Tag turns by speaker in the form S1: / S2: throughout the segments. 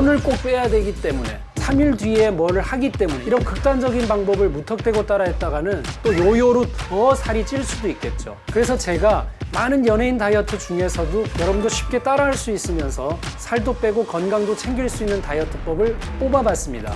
S1: 오늘 꼭 빼야 되기 때문에 3일 뒤에 뭐를 하기 때문에 이런 극단적인 방법을 무턱대고 따라했다가는 또 요요로 더 살이 찔 수도 있겠죠. 그래서 제가 많은 연예인 다이어트 중에서도 여러분도 쉽게 따라할 수 있으면서 살도 빼고 건강도 챙길 수 있는 다이어트법을 뽑아봤습니다.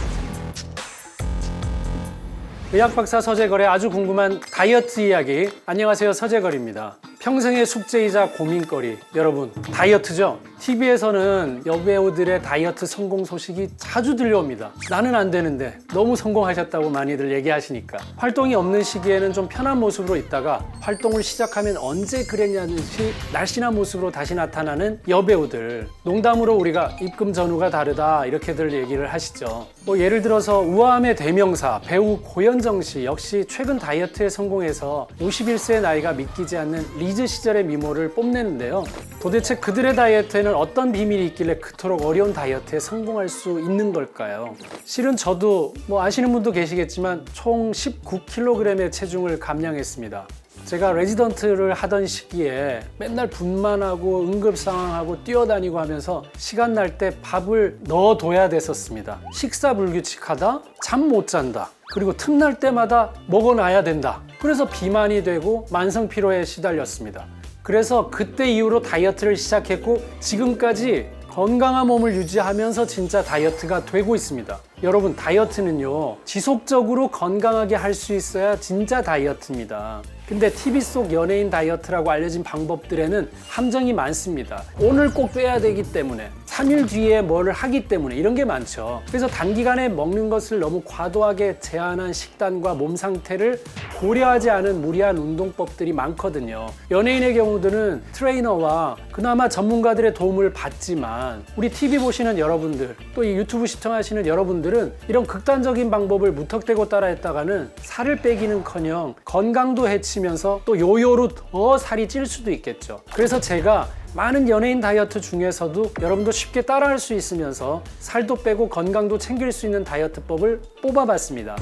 S1: 의학박사 서재걸의 아주 궁금한 다이어트 이야기. 안녕하세요, 서재걸입니다. 평생의 숙제이자 고민거리, 여러분 다이어트죠? TV에서는 여배우들의 다이어트 성공 소식이 자주 들려옵니다. 나는 안 되는데 너무 성공하셨다고 많이들 얘기하시니까. 활동이 없는 시기에는 좀 편한 모습으로 있다가 활동을 시작하면 언제 그랬냐는 듯이 날씬한 모습으로 다시 나타나는 여배우들. 농담으로 우리가 입금 전후가 다르다 이렇게들 얘기를 하시죠. 뭐 예를 들어서 우아함의 대명사 배우 고현정 씨 역시 최근 다이어트에 성공해서 51세의 나이가 믿기지 않는 리즈 시절의 미모를 뽐내는데요. 도대체 그들의 다이어트에는 어떤 비밀이 있길래 그토록 어려운 다이어트에 성공할 수 있는 걸까요? 실은 저도 뭐 아시는 분도 계시겠지만 총 19kg의 체중을 감량했습니다. 제가 레지던트를 하던 시기에 맨날 분만하고 응급상황하고 뛰어다니고 하면서 시간 날 때 밥을 넣어둬야 됐었습니다. 식사 불규칙하다, 잠 못 잔다, 그리고 틈날 때마다 먹어놔야 된다. 그래서 비만이 되고 만성 피로에 시달렸습니다. 그래서 그때 이후로 다이어트를 시작했고 지금까지 건강한 몸을 유지하면서 진짜 다이어트가 되고 있습니다. 여러분, 다이어트는요, 지속적으로 건강하게 할 수 있어야 진짜 다이어트입니다. 근데 TV 속 연예인 다이어트라고 알려진 방법들에는 함정이 많습니다. 오늘 꼭 빼야 되기 때문에 3일 뒤에 뭐를 하기 때문에 이런 게 많죠. 그래서 단기간에 먹는 것을 너무 과도하게 제한한 식단과 몸 상태를 고려하지 않은 무리한 운동법들이 많거든요. 연예인의 경우들은 트레이너와 그나마 전문가들의 도움을 받지만 우리 TV 보시는 여러분들, 또 이 유튜브 시청하시는 여러분들은 이런 극단적인 방법을 무턱대고 따라했다가는 살을 빼기는커녕 건강도 해치면서 또 요요로 더 살이 찔 수도 있겠죠. 그래서 제가 많은 연예인 다이어트 중에서도 여러분도 쉽게 따라할 수 있으면서 살도 빼고 건강도 챙길 수 있는 다이어트법을 뽑아봤습니다.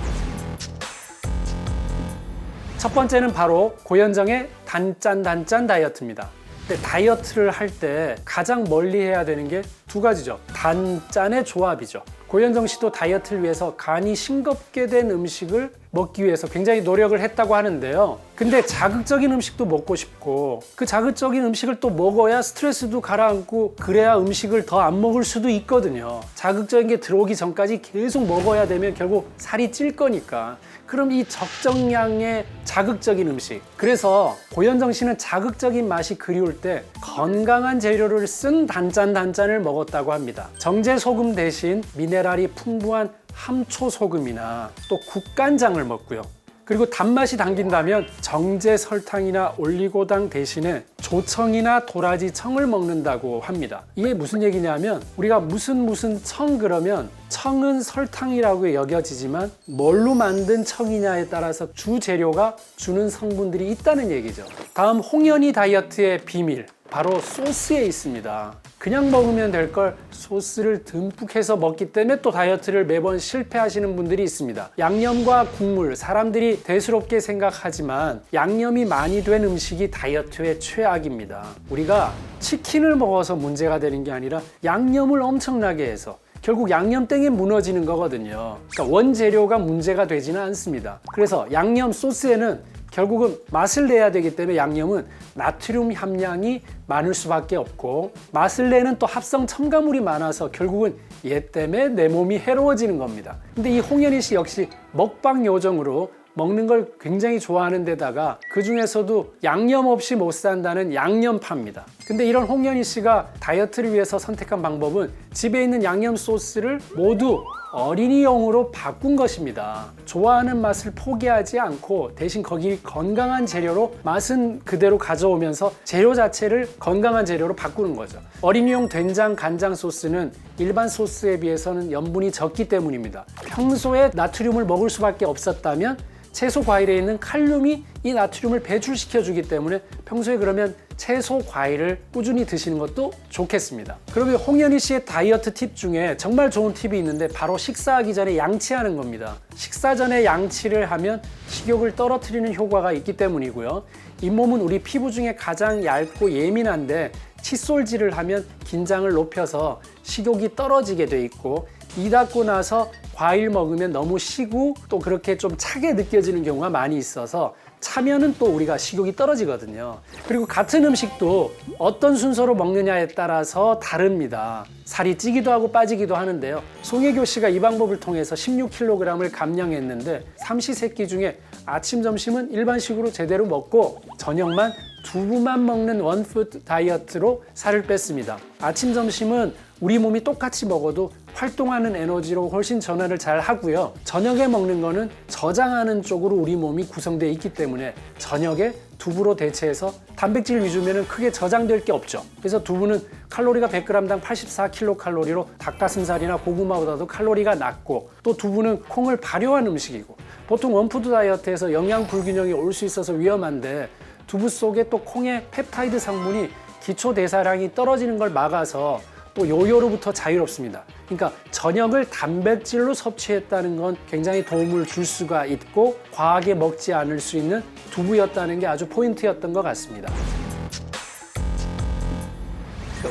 S1: 첫 번째는 바로 고현정의 단짠 다이어트입니다. 근데 다이어트를 할 때 가장 멀리 해야 되는 게 두 가지죠. 단짠의 조합이죠. 고현정 씨도 다이어트를 위해서 간이 싱겁게 된 음식을 먹기 위해서 굉장히 노력을 했다고 하는데요. 근데 자극적인 음식도 먹고 싶고 그 자극적인 음식을 또 먹어야 스트레스도 가라앉고 그래야 음식을 더 안 먹을 수도 있거든요. 자극적인 게 들어오기 전까지 계속 먹어야 되면 결국 살이 찔 거니까. 그럼 이 적정량의 자극적인 음식. 그래서 고현정 씨는 자극적인 맛이 그리울 때 건강한 재료를 쓴 단짠을 먹었다고 합니다. 정제 소금 대신 미네랄이 풍부한 함초 소금이나 또 국간장을 먹고요. 그리고 단맛이 당긴다면 정제 설탕이나 올리고당 대신에 조청이나 도라지청을 먹는다고 합니다. 이게 무슨 얘기냐면 우리가 무슨 청 그러면 청은 설탕이라고 여겨지지만 뭘로 만든 청이냐에 따라서 주 재료가 주는 성분들이 있다는 얘기죠. 다음 홍현희 다이어트의 비밀, 바로 소스에 있습니다. 그냥 먹으면 될 걸 소스를 듬뿍 해서 먹기 때문에 또 다이어트를 매번 실패하시는 분들이 있습니다. 양념과 국물, 사람들이 대수롭게 생각하지만 양념이 많이 된 음식이 다이어트의 최악입니다. 우리가 치킨을 먹어서 문제가 되는 게 아니라 양념을 엄청나게 해서 결국 양념땡이 무너지는 거거든요. 그러니까 원재료가 문제가 되지는 않습니다. 그래서 양념 소스에는 결국은 맛을 내야 되기 때문에 양념은 나트륨 함량이 많을 수밖에 없고 맛을 내는 또 합성 첨가물이 많아서 결국은 얘 때문에 내 몸이 해로워지는 겁니다. 근데 이 홍현희 씨 역시 먹방 요정으로 먹는 걸 굉장히 좋아하는 데다가 그 중에서도 양념 없이 못 산다는 양념파입니다. 근데 이런 홍현희 씨가 다이어트를 위해서 선택한 방법은 집에 있는 양념 소스를 모두 어린이용으로 바꾼 것입니다. 좋아하는 맛을 포기하지 않고 대신 거기 건강한 재료로 맛은 그대로 가져오면서 재료 자체를 건강한 재료로 바꾸는 거죠. 어린이용 된장, 간장 소스는 일반 소스에 비해서는 염분이 적기 때문입니다. 평소에 나트륨을 먹을 수밖에 없었다면 채소 과일에 있는 칼륨이 이 나트륨을 배출시켜 주기 때문에 평소에 그러면 채소 과일을 꾸준히 드시는 것도 좋겠습니다. 그러면 홍현희 씨의 다이어트 팁 중에 정말 좋은 팁이 있는데 바로 식사하기 전에 양치하는 겁니다. 식사 전에 양치를 하면 식욕을 떨어뜨리는 효과가 있기 때문이고요. 잇몸은 우리 피부 중에 가장 얇고 예민한데 칫솔질을 하면 긴장을 높여서 식욕이 떨어지게 돼 있고, 이 닫고 나서 과일 먹으면 너무 시고 또 그렇게 좀 차게 느껴지는 경우가 많이 있어서 차면은 또 우리가 식욕이 떨어지거든요. 그리고 같은 음식도 어떤 순서로 먹느냐에 따라서 다릅니다. 살이 찌기도 하고 빠지기도 하는데요. 송혜교 씨가 이 방법을 통해서 16kg을 감량했는데 삼시세끼 중에 아침, 점심은 일반식으로 제대로 먹고 저녁만 두부만 먹는 원푸드 다이어트로 살을 뺐습니다. 아침, 점심은 우리 몸이 똑같이 먹어도 활동하는 에너지로 훨씬 전환을 잘 하고요. 저녁에 먹는 거는 저장하는 쪽으로 우리 몸이 구성되어 있기 때문에 저녁에 두부로 대체해서 단백질 위주면 크게 저장될 게 없죠. 그래서 두부는 칼로리가 100g당 84kcal로 닭가슴살이나 고구마보다도 칼로리가 낮고, 또 두부는 콩을 발효한 음식이고, 보통 원푸드 다이어트에서 영양 불균형이 올 수 있어서 위험한데 두부 속에 또 콩의 펩타이드 성분이 기초 대사량이 떨어지는 걸 막아서 또 요요로부터 자유롭습니다. 그러니까 저녁을 단백질로 섭취했다는 건 굉장히 도움을 줄 수가 있고 과하게 먹지 않을 수 있는 두부였다는 게 아주 포인트였던 것 같습니다.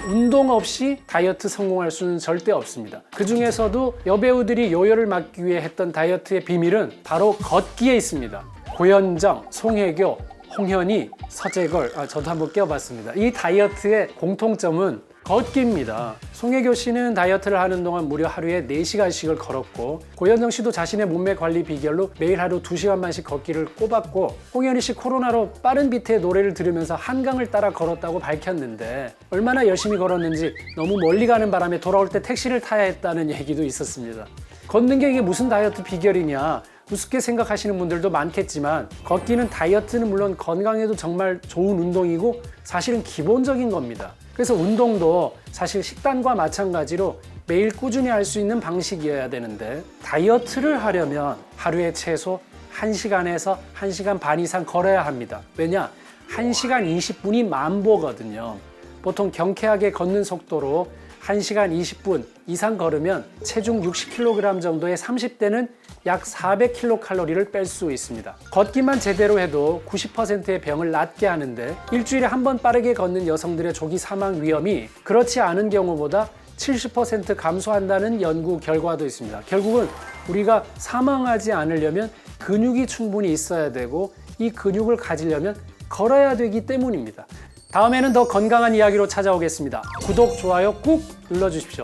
S1: 운동 없이 다이어트 성공할 수는 절대 없습니다. 그 중에서도 여배우들이 요요를 막기 위해 했던 다이어트의 비밀은 바로 걷기에 있습니다. 고현정, 송혜교, 홍현희, 서재걸, 저도 한번 껴봤습니다. 이 다이어트의 공통점은 걷기입니다. 송혜교 씨는 다이어트를 하는 동안 무려 하루에 4시간씩을 걸었고, 고현정 씨도 자신의 몸매 관리 비결로 매일 하루 2시간만씩 걷기를 꼽았고, 홍현희 씨 코로나로 빠른 비트의 노래를 들으면서 한강을 따라 걸었다고 밝혔는데, 얼마나 열심히 걸었는지 너무 멀리 가는 바람에 돌아올 때 택시를 타야 했다는 얘기도 있었습니다. 걷는 게 이게 무슨 다이어트 비결이냐, 우습게 생각하시는 분들도 많겠지만, 걷기는 다이어트는 물론 건강에도 정말 좋은 운동이고 사실은 기본적인 겁니다. 그래서 운동도 사실 식단과 마찬가지로 매일 꾸준히 할 수 있는 방식이어야 되는데, 다이어트를 하려면 하루에 최소 1시간에서 1시간 반 이상 걸어야 합니다. 왜냐? 1시간 20분이 만보거든요. 보통 경쾌하게 걷는 속도로 1시간 20분 이상 걸으면 체중 60kg 정도의 30대는 약 400kcal를 뺄 수 있습니다. 걷기만 제대로 해도 90%의 병을 낫게 하는데, 일주일에 한 번 빠르게 걷는 여성들의 조기 사망 위험이 그렇지 않은 경우보다 70% 감소한다는 연구 결과도 있습니다. 결국은 우리가 사망하지 않으려면 근육이 충분히 있어야 되고, 이 근육을 가지려면 걸어야 되기 때문입니다. 다음에는 더 건강한 이야기로 찾아오겠습니다. 구독, 좋아요 꾹 눌러주십시오.